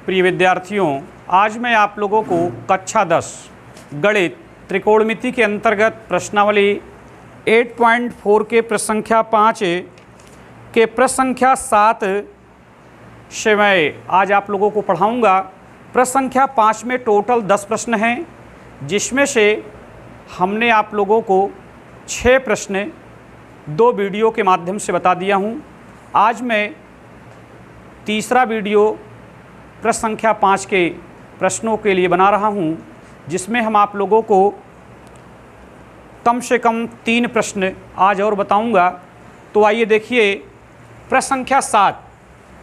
प्रिय विद्यार्थियों, आज मैं आप लोगों को कक्षा 10 गणित त्रिकोणमिति के अंतर्गत प्रश्नावली 8.4 के प्रश्न संख्या 5 के प्रश्न संख्या 7 से मैं आज आप लोगों को पढ़ाऊंगा। प्रश्न संख्या 5 में टोटल 10 प्रश्न हैं, जिसमें से हमने आप लोगों को 6 प्रश्न 2 वीडियो के माध्यम से बता दिया हूं। आज मैं तीसरा वीडियो प्रश्न संख्या 5 के प्रश्नों के लिए बना रहा हूं, जिसमें हम आप लोगों को कम से कम 3 प्रश्न आज और बताऊंगा। तो आइए देखिए प्रश्न संख्या 7।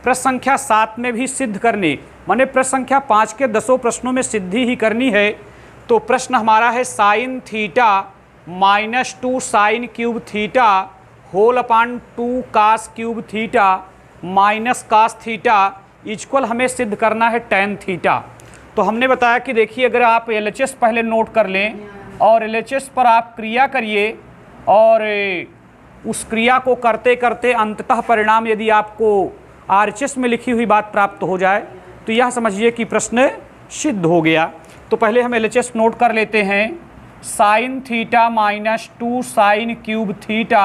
प्रश्न संख्या 7 में भी सिद्ध करने, माने प्रश्न संख्या 5 के 10 प्रश्नों में सिद्धि ही करनी है। तो प्रश्न हमारा है sine theta -2 sine cube theta whole upon 2 cos cube theta minus cos theta equal हमें सिद्ध करना है टेन थीटा। तो हमने बताया कि देखिए, अगर आप LHS पहले नोट कर लें और LHS पर आप क्रिया करिए और उस क्रिया को करते करते अंततः परिणाम यदि आपको RHS में लिखी हुई बात प्राप्त हो जाए तो यह समझिए कि प्रश्न सिद्ध हो गया। तो पहले हम LHS नोट कर लेते हैं। Sine theta -2 sine cube theta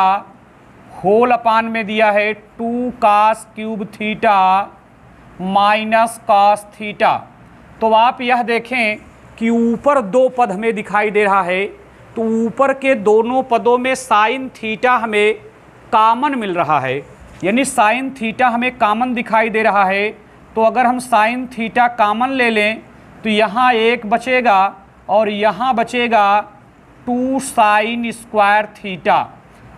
whole upon में दिया है 2 cos cube theta minus cos theta. तो आप यह देखें कि ऊपर 2 पद हमें दिखाई दे रहा है, तो ऊपर के दोनों पदों में साइन थीटा हमें कॉमन मिल रहा है, यानी साइन थीटा हमें कॉमन दिखाई दे रहा है। तो अगर हम साइन थीटा कॉमन ले लें तो यहाँ 1 बचेगा और यहाँ बचेगा 2 साइन स्क्वायर थीटा।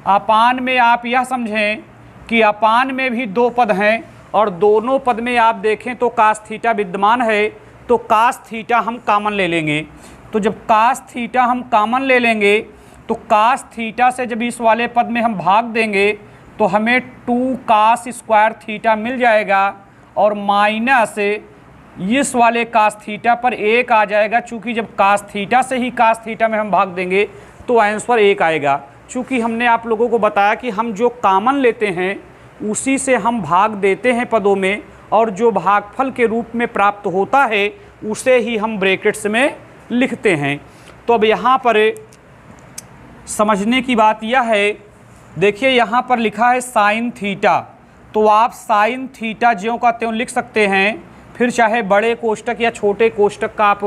अपान में आप यह समझें कि अपान में भी 2 पद हैं और दोनों पद में आप देखें तो कास थीटा विद्यमान है, तो कास थीटा हम कॉमन ले लेंगे। तो जब कास थीटा हम कॉमन ले लेंगे तो कास थीटा से जब इस वाले पद में हम भाग देंगे तो हमें 2 कास स्क्वायर थीटा मिल जाएगा और माइनस इस वाले कास थीटा पर 1 आ जाएगा। चूँकि जब कास थीटा से ही कास थीटा में हम भाग देंगे तो आंसर 1 आएगा। चूँकि हमने आप लोगों को बताया कि हम जो कॉमन लेते हैं उसी से हम भाग देते हैं पदों में, और जो भागफल के रूप में प्राप्त होता है उसे ही हम ब्रैकेट्स में लिखते हैं। तो अब यहाँ पर समझने की बात यह है, देखिए यहाँ पर लिखा है साइन थीटा, तो आप साइन थीटा ज्यों का त्यों लिख सकते हैं, फिर चाहे बड़े कोष्टक या छोटे कोष्टक का आप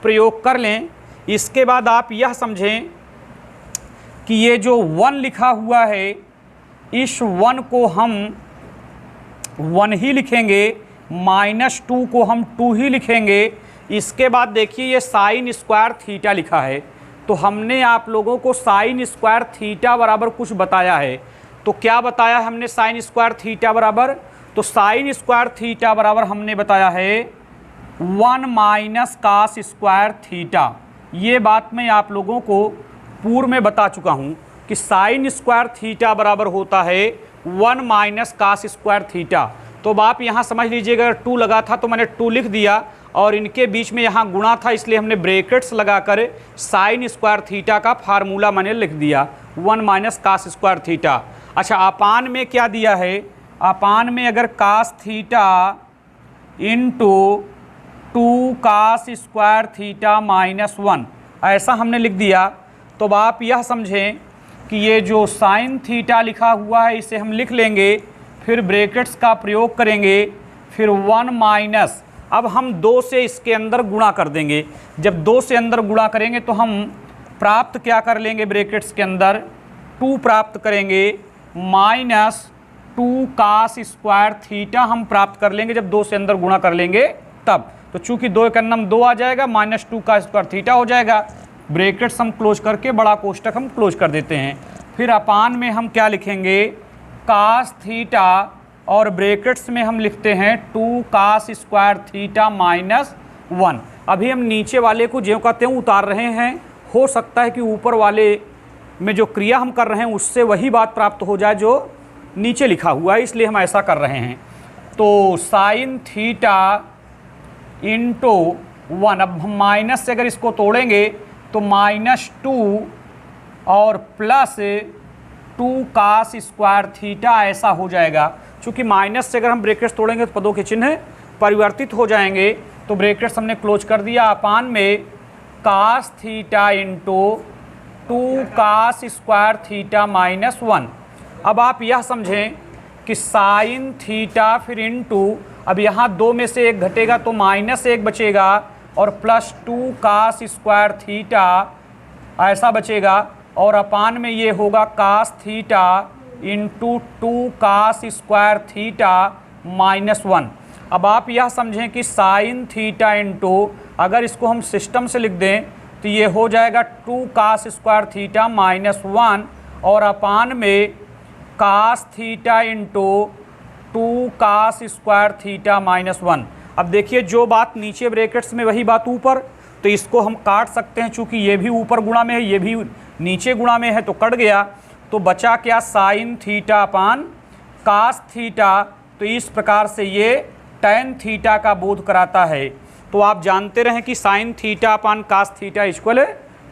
प्रयोग कर लें। इसके बाद आप यह समझें कि ये जो 1 लिखा हुआ है, इस 1 को हम 1 ही लिखेंगे, -2 को हम 2 ही लिखेंगे। इसके बाद देखिए ये साइन स्क्वायर थीटा लिखा है, तो हमने आप लोगों को साइन स्क्वायर थीटा बराबर कुछ बताया है। तो क्या बताया हमने साइन स्क्वायर थीटा बराबर? तो साइन स्क्वायर थीटा बराबर हमने बताया है 1 माइनस कास स्क्वायर थीटा। ये बात मैं आप लोगों को पूर्व में बता चुका हूँ कि साइन स्क्वायर थीटा बराबर होता है 1 माइनस कास स्क्वायर थीटा। तो अब आप यहाँ समझ लीजिएगा, अगर 2 लगा था तो मैंने 2 लिख दिया और इनके बीच में यहाँ गुणा था, इसलिए हमने ब्रैकेट्स लगाकर साइन स्क्वायर थीटा का फार्मूला मैंने लिख दिया 1 माइनस कास स्क्वायर थीटा। अच्छा, अपान में क्या दिया है? अपान में अगर cos theta into 2 cos square theta -1 ऐसा हमने लिख दिया। तो अब आप यह समझें कि ये जो साइन थीटा लिखा हुआ है इसे हम लिख लेंगे, फिर ब्रैकेट्स का प्रयोग करेंगे, फिर 1 माइनस, अब हम 2 से इसके अंदर गुणा कर देंगे। जब 2 से अंदर गुणा करेंगे तो हम प्राप्त क्या कर लेंगे, ब्रैकेट्स के अंदर 2 प्राप्त करेंगे, -2 कास स्क्वायर थीटा हम प्राप्त कर लेंगे जब 2 से अंदर गुणा कर लेंगे तब। तो चूँकि 2 एक अन्नम 2 आ जाएगा, -2 का स्क्वायर थीटा हो जाएगा। ब्रैकेट्स हम क्लोज करके बड़ा कोष्टक हम क्लोज कर देते हैं। फिर अपान में हम क्या लिखेंगे, कास थीटा, और ब्रैकेट्स में हम लिखते हैं 2 कास स्क्वायर थीटा -1। अभी हम नीचे वाले को ज्यों का त्यों उतार रहे हैं। हो सकता है कि ऊपर वाले में जो क्रिया हम कर रहे हैं उससे वही बात प्राप्त हो जाए जो नीचे लिखा हुआ है, इसलिए हम ऐसा कर रहे हैं। तो साइन थीटा इंटू 1, अब हम माइनस से अगर इसको तोड़ेंगे तो -2 और +2 कास स्क्वायर थीटा ऐसा हो जाएगा। चूँकि माइनस से अगर हम ब्रैकेट्स तोड़ेंगे तो पदों के चिन्ह परिवर्तित हो जाएंगे। तो ब्रैकेट्स हमने क्लोज कर दिया, अपान में cos theta into 2 cos square theta minus 1। अब आप यह समझें कि साइन थीटा फिर इंटू, अब यहाँ 2 में से 1 घटेगा तो -1 बचेगा और प्लस 2 cos स्क्वायर थीटा ऐसा बचेगा, और अपान में ये होगा cos theta into 2 cos square theta minus 1। अब आप यह समझें कि साइन थीटा इंटू, अगर इसको हम सिस्टम से लिख दें तो ये हो जाएगा 2 cos स्क्वायर थीटा माइनस 1 और अपान में cos theta into 2 cos square theta minus 1। अब देखिए जो बात नीचे ब्रैकेट्स में वही बात ऊपर, तो इसको हम काट सकते हैं, चूँकि ये भी ऊपर गुणा में है ये भी नीचे गुणा में है तो कट गया। तो बचा क्या, sine theta upon cos theta. तो इस प्रकार से ये tan थीटा का बोध कराता है। तो आप जानते रहें कि sine theta upon cos theta equal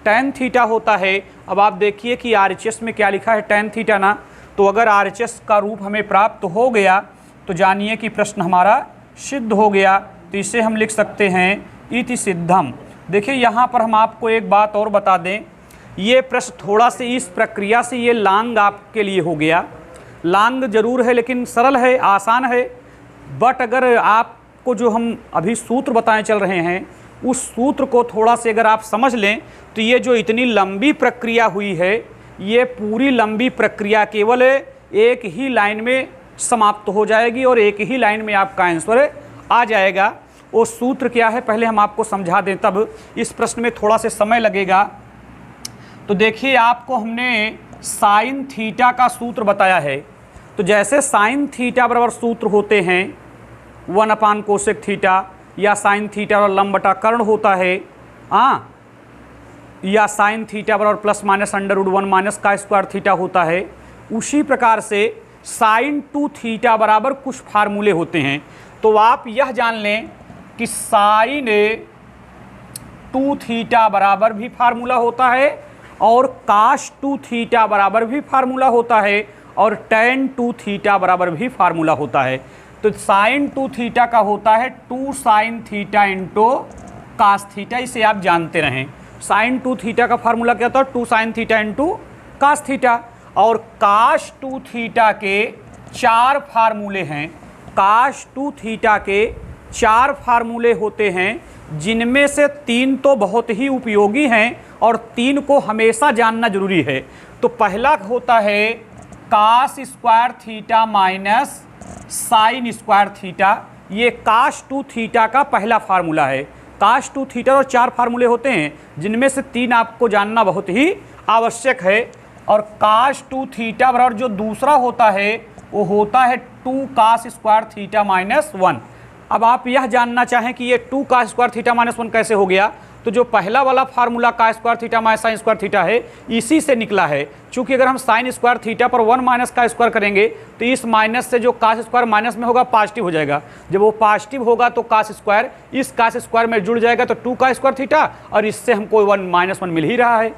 tan theta होता है। अब आप देखिए कि RHS में क्या लिखा है, tan थीटा ना। तो अगर RHS का रूप हमें प्राप्त हो गया तो जानिए कि प्रश्न हमारा सिद्ध हो गया। तो इसे हम लिख सकते हैं इति सिद्धम। देखिए यहाँ पर हम आपको एक बात और बता दें, ये प्रश्न थोड़ा सा इस प्रक्रिया से ये लांग आपके लिए हो गया। लांग जरूर है लेकिन सरल है, आसान है। बट अगर आपको जो हम अभी सूत्र बताएं चल रहे हैं उस सूत्र को थोड़ा से अगर आप समझ लें तो ये जो इतनी लंबी प्रक्रिया हुई है, ये पूरी लंबी प्रक्रिया केवल एक ही लाइन में समाप्त हो जाएगी और एक ही लाइन में आपका आंसर आ जाएगा। वो सूत्र क्या है पहले हम आपको समझा दें, तब इस प्रश्न में थोड़ा सा समय लगेगा। तो देखिए आपको हमने साइन थीटा का सूत्र बताया है। तो जैसे साइन थीटा बराबर सूत्र होते हैं 1 अपान कोसेक थीटा, या साइन थीटा बराबर लंब बटा कर्ण होता है, या साइन थीटा बराबर प्लस माइनस √1 माइनस का स्क्वायर थीटा होता है, उसी प्रकार से साइन 2 थीटा बराबर कुछ फार्मूले होते हैं। तो आप यह जान लें कि साइन 2 थीटा बराबर भी फार्मूला होता है और cos 2 थीटा बराबर भी फार्मूला होता है और tan 2 थीटा बराबर भी फार्मूला होता है। तो साइन 2 थीटा का होता है 2 sine theta into cos theta, इसे आप जानते रहें। साइन 2 थीटा का फार्मूला क्या होता है, 2 sine theta into cos theta. और cos 2 थीटा के 4 फार्मूले हैं। cos 2 थीटा के 4 फार्मूले होते हैं, जिनमें से 3 तो बहुत ही उपयोगी हैं और 3 को हमेशा जानना जरूरी है। तो पहला होता है cos square theta minus sine square theta. ये cos 2 थीटा का पहला फार्मूला है। cos 2 थीटा और 4 फार्मूले होते हैं, जिनमें से 3 आपको जानना बहुत ही आवश्यक है। और cos 2 थीटा बराबर जो दूसरा होता है वो होता है 2 cos स्क्वायर थीटा माइनस 1। अब आप यह जानना चाहें कि ये 2 cos स्क्वायर थीटा माइनस 1 कैसे हो गया, तो जो पहला वाला formula cos square theta minus sine square theta है इसी से निकला है। चूंकि अगर हम साइन स्क्वायर थीटा पर 1 माइनस का स्क्वायर करेंगे तो इस माइनस से जो cos स्क्वायर माइनस में होगा पॉजिटिव हो जाएगा। जब वो पॉजिटिव होगा तो cos स्क्वायर इस cos स्क्वायर में जुड़ जाएगा, तो 2 का स्क्वायर थीटा और इससे हमको 1 माइनस 1 मिल ही रहा है।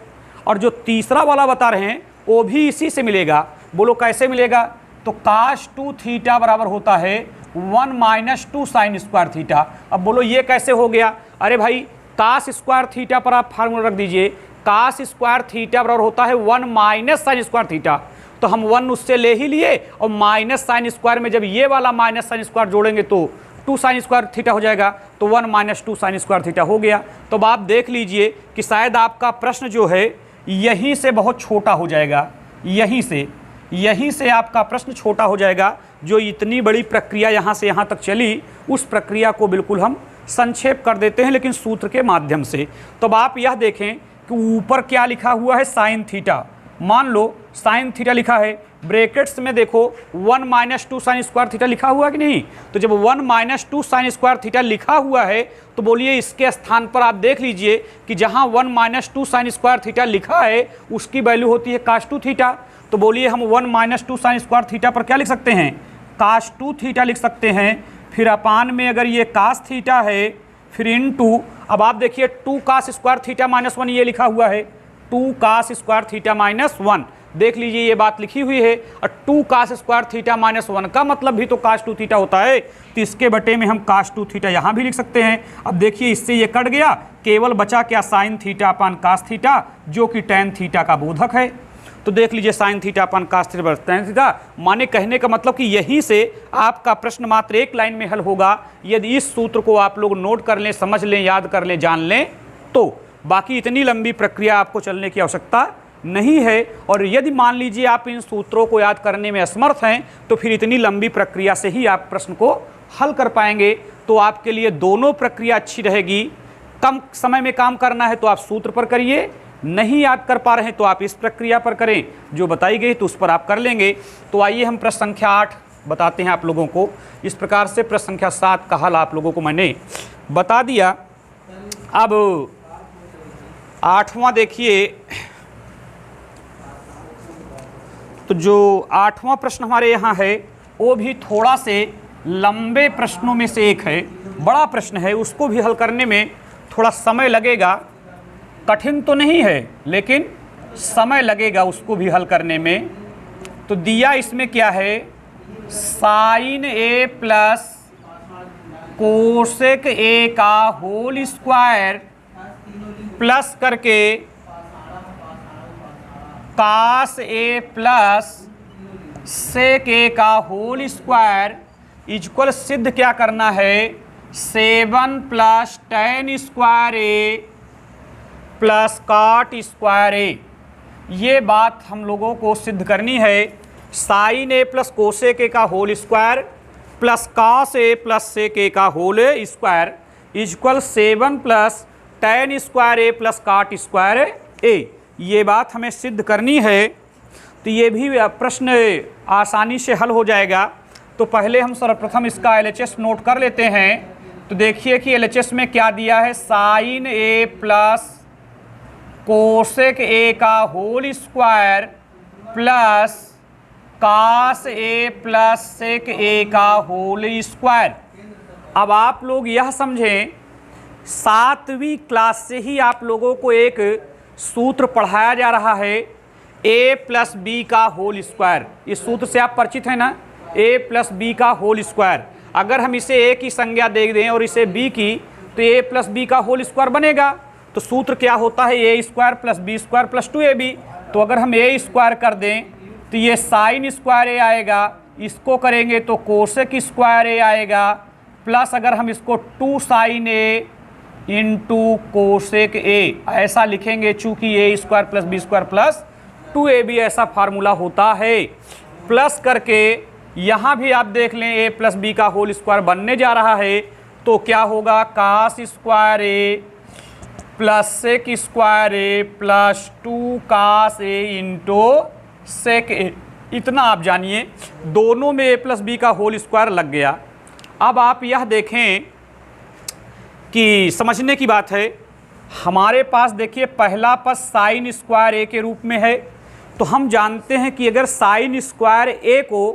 और जो तीसरा वाला बता रहे हैं वो भी इसी से मिलेगा। बोलो कैसे मिलेगा, तो cos 2 थीटा बराबर होता है 1 माइनस 2 साइन स्क्वायर थीटा। अब बोलो ये कैसे हो गया, अरे भाई cos स्क्वायर थीटा पर आप फार्मूला रख दीजिए। cos स्क्वायर थीटा बराबर होता है 1 माइनस साइन स्क्वायर थीटा, तो हम 1 उससे ले ही लिए और माइनस साइन स्क्वायर में जब ये वाला माइनस साइन स्क्वायर जोड़ेंगे तो 2 साइन स्क्वायर थीटा हो जाएगा, तो 1 माइनस 2 साइन स्क्वायर थीटा हो गया। तो अब आप देख लीजिए कि शायद आपका प्रश्न जो है यहीं से बहुत छोटा हो जाएगा, यहीं से आपका प्रश्न छोटा हो जाएगा। जो इतनी बड़ी प्रक्रिया यहाँ से यहाँ तक चली, उस प्रक्रिया को बिल्कुल हम संक्षेप कर देते हैं लेकिन सूत्र के माध्यम से। तो अब आप यह देखें कि ऊपर क्या लिखा हुआ है, साइन थीटा। मान लो साइन थीटा लिखा है, ब्रैकेट्स में देखो 1 माइनस 2 साइन स्क्वायर थीटा लिखा हुआ है कि नहीं। तो जब 1 माइनस 2 साइन स्क्वायर थीटा लिखा हुआ है तो बोलिए इसके स्थान पर आप देख लीजिए कि जहां 1 माइनस 2 साइन स्क्वायर थीटा लिखा है उसकी वैल्यू होती है cos 2 थीटा। तो बोलिए हम 1 माइनस 2 साइन स्क्वायर थीटा पर क्या लिख सकते हैं, cos 2 थीटा लिख सकते हैं। फिर अपान में अगर ये cos थीटा है, फिर इनटू, अब आप देखिए 2 cos स्क्वायर थीटा माइनस 1 ये लिखा हुआ है, 2 cos स्क्वायर थीटा माइनस 1। देख लीजिए ये बात लिखी हुई है, और 2 cos स्क्वायर थीटा माइनस 1 का मतलब भी तो cos 2 थीटा होता है, तो इसके बटे में हम cos 2 थीटा यहाँ भी लिख सकते हैं। अब देखिए इससे ये कट गया, केवल बचा क्या sine theta upon cos theta, जो कि tan थीटा का बोधक है। तो देख लीजिए sine theta upon cos theta tan theta, माने कहने का मतलब कि यहीं से आपका प्रश्न मात्र एक लाइन में हल होगा यदि इस सूत्र को आप लोग नोट कर लें, समझ लें, याद कर लें, जान लें तो। बाकी इतनी लंबी प्रक्रिया आपको चलने की आवश्यकता नहीं है। और यदि मान लीजिए आप इन सूत्रों को याद करने में असमर्थ हैं तो फिर इतनी लंबी प्रक्रिया से ही आप प्रश्न को हल कर पाएंगे। तो आपके लिए दोनों प्रक्रिया अच्छी रहेगी। कम समय में काम करना है तो आप सूत्र पर करिए, नहीं याद कर पा रहे हैं तो आप इस प्रक्रिया पर करें जो बताई गई, तो उस पर आप कर लेंगे। तो आइए हम प्रश्न संख्या 8 बताते हैं आप लोगों को। इस प्रकार से प्रश्न संख्या 7 का हल आप लोगों को मैंने बता दिया। अब 8वां देखिए, तो जो 8वां प्रश्न हमारे यहाँ है वो भी थोड़ा से लंबे प्रश्नों में से एक है, बड़ा प्रश्न है, उसको भी हल करने में थोड़ा समय लगेगा। कठिन तो नहीं है लेकिन समय लगेगा उसको भी हल करने में। तो दिया इसमें क्या है, sine A plus cosec A का होल स्क्वायर प्लस करके कास ए प्लस सेक ए का होल स्क्वायर इक्वल सिद्ध क्या करना है, 7 plus tan square A plus cot square A. ये बात हम लोगों को सिद्ध करनी है। Sine A plus cosec A का whole square plus cos A plus sec A का whole square equal 7 plus tan square A plus cot square A. ये बात हमें सिद्ध करनी है। तो ये भी प्रश्न आसानी से हल हो जाएगा। तो पहले हम सर्वप्रथम इसका LHS नोट कर लेते हैं। तो देखिए कि LHS में क्या दिया है, sine A plus cosec A का whole square plus cos A plus sec A का होल स्क्वायर। अब आप लोग यह समझें, 7वीं क्लास से ही आप लोगों को एक सूत्र पढ़ाया जा रहा है, a प्लस बी का होल स्क्वायर। इस सूत्र से आप परिचित हैं ना, a प्लस बी का होल स्क्वायर। अगर हम इसे a की संज्ञा दे दें और इसे b की, तो a प्लस बी का होल स्क्वायर बनेगा। तो सूत्र क्या होता है, a square plus B square plus 2ab। तो अगर हम a स्क्वायर कर दें तो ये साइन स्क्वायर a आएगा, इसको करेंगे तो कोसेक स्क्वायर a आएगा, प्लस अगर हम इसको 2 sine a into cosec A ऐसा लिखेंगे, चूँकि A square plus B square plus 2ab ऐसा फार्मूला होता है। प्लस करके यहाँ भी आप देख लें a प्लस बी का होल स्क्वायर बनने जा रहा है। तो क्या होगा, कास square A plus sec square A plus 2 cos A into sec ए। इतना आप जानिए, दोनों में a प्लस बी का होल स्क्वायर लग गया। अब आप यह देखें कि समझने की बात है, हमारे पास देखिए पहला पद साइन स्क्वायर ए के रूप में है। तो हम जानते हैं कि अगर साइन स्क्वायर ए को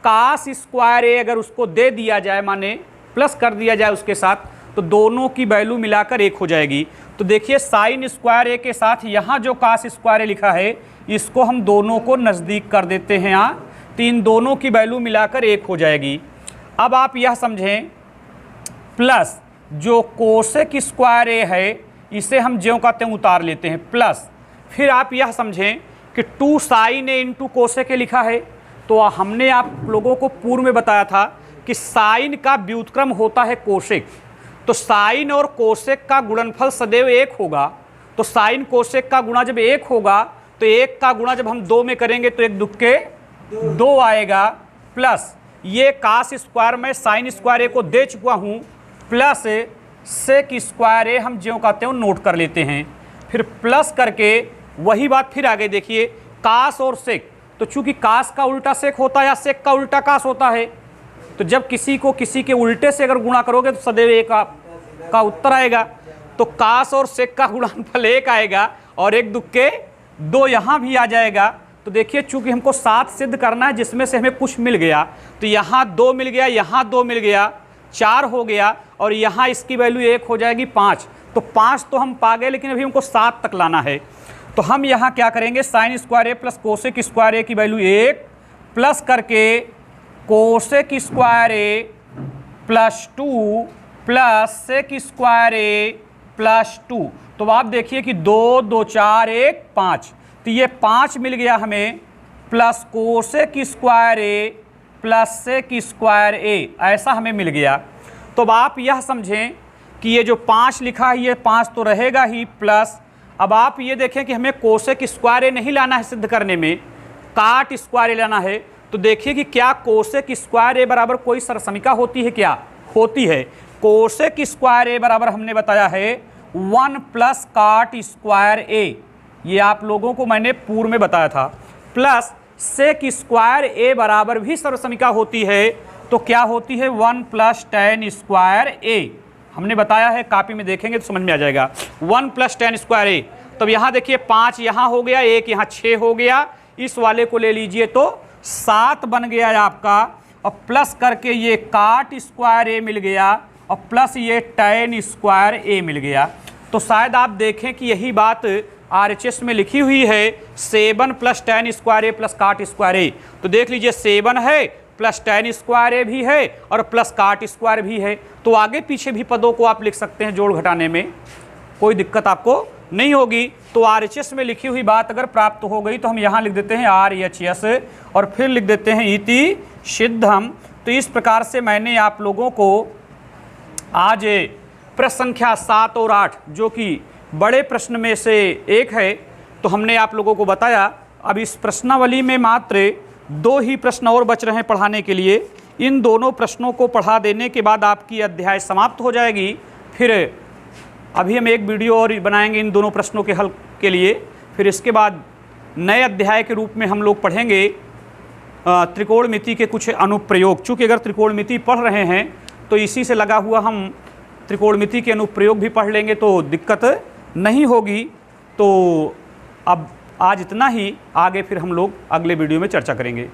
कास स्क्वायर ए अगर उसको दे दिया जाए, माने प्लस कर दिया जाए उसके साथ, तो दोनों की वैल्यू मिलाकर 1 हो जाएगी। तो देखिए साइन स्क्वायर ए के साथ यहाँ जो कास स्क्वायर ए लिखा है, इसको हम दोनों को नज़दीक कर देते हैं यहाँ, तो इन दोनों की वैल्यू मिलाकर 1 हो जाएगी। अब आप यह समझें, प्लस जो कोसेक स्क्वायर ए है इसे हम ज्यों का त्यों उतार लेते हैं, प्लस फिर आप यह समझें कि 2 sine A into cosec A लिखा है। तो हमने आप लोगों को पूर्व में बताया था कि साइन का व्युत्क्रम होता है कोसेक। तो साइन और कोसेक का गुणनफल सदैव 1 होगा। तो साइन कोसेक का गुणा जब 1 होगा तो 1 का गुणा जब हम 2 में करेंगे तो 1 दुक्के 2 आएगा, प्लस ये कास स्क्वायर में साइन स्क्वायर ए को दे चुका हूँ, प्लस सेक स्क्वायर ए हम ज्यों का त्यों नोट कर लेते हैं। फिर प्लस करके वही बात फिर आगे देखिए, कास और सेक। तो चूंकि कास का उल्टा सेक होता है या सेक का उल्टा कास होता है, तो जब किसी को किसी के उल्टे से अगर गुणा करोगे तो सदैव 1 का उत्तर आएगा। तो कास और सेक का गुणनफल 1 आएगा और 1 दुक्के 2 यहाँ भी आ जाएगा। तो देखिए चूंकि हमको 7 सिद्ध करना है जिसमें से हमें कुछ मिल गया, तो यहाँ 2 मिल गया, यहाँ 2 मिल गया, 4 हो गया, और यहाँ इसकी वैल्यू 1 हो जाएगी 5। तो 5 तो हम पा गए, लेकिन अभी हमको 7 तक लाना है। तो हम यहाँ क्या करेंगे, sine square A plus cosec square ए की वैल्यू 1 प्लस करके cosec square A plus 2 plus sec square A plus 2। तो आप देखिए कि 2 2 4 1 5, तो ये 5 मिल गया हमें, plus cosec square A plus sec square ए, ऐसा हमें मिल गया। तो अब आप यह समझें कि ये जो 5 लिखा है ये 5 तो रहेगा ही, प्लस अब आप ये देखें कि हमें कोसेक स्क्वायर ए नहीं लाना है सिद्ध करने में, काट स्क्वायर ए लाना है। तो देखिए कि क्या कोसेक स्क्वायर ए बराबर कोई सरसमिका होती है, क्या होती है। कोसेक स्क्वायर ए बराबर हमने बताया है 1 प्लस काट स्क्वायर ए, ये आप लोगों को मैंने पूर्व में बताया था, प्लस सेक स्क्वायर ए बराबर भी सर्वसमिका होती है। तो क्या होती है, 1 प्लस टेन स्क्वायर ए, हमने बताया है, कॉपी में देखेंगे तो समझ में आ जाएगा। 1 प्लस टेन स्क्वायर ए, तब यहाँ देखिए 5 यहाँ हो गया, 1 यहाँ 6 हो गया, इस वाले को ले लीजिए तो 7 बन गया है आपका, और प्लस करके ये काट स्क्वायर ए मिल गया, और प्लस ये टेन स्क्वायर ए मिल गया। तो शायद आप देखें कि यही बात RHS में लिखी हुई है, 7 plus ten square A plus cot square ए। तो देख लीजिए 7 है प्लस टेन स्क्वायर ए भी है और प्लस काट स्क्वायर भी है। तो आगे पीछे भी पदों को आप लिख सकते हैं, जोड़ घटाने में कोई दिक्कत आपको नहीं होगी। तो RHS में लिखी हुई बात अगर प्राप्त हो गई तो हम यहाँ लिख देते हैं RHS और फिर लिख देते हैं इति सिद्धम। तो इस प्रकार से मैंने आप लोगों को आज प्रश्न संख्या 7 और 8 जो कि बड़े प्रश्न में से एक है, तो हमने आप लोगों को बताया। अब इस प्रश्नावली में मात्र 2 ही प्रश्न और बच रहे हैं पढ़ाने के लिए। इन दोनों प्रश्नों को पढ़ा देने के बाद आपकी अध्याय समाप्त हो जाएगी। फिर अभी हम एक वीडियो और बनाएंगे इन दोनों प्रश्नों के हल के लिए। फिर इसके बाद नए अध्याय के रूप में हम लोग पढ़ेंगे त्रिकोणमिति के कुछ अनुप्रयोग। चूँकि अगर त्रिकोणमिति पढ़ रहे हैं तो इसी से लगा हुआ हम त्रिकोणमिति के अनुप्रयोग भी पढ़ लेंगे तो दिक्कत नहीं होगी। तो अब आज इतना ही, आगे फिर हम लोग अगले वीडियो में चर्चा करेंगे।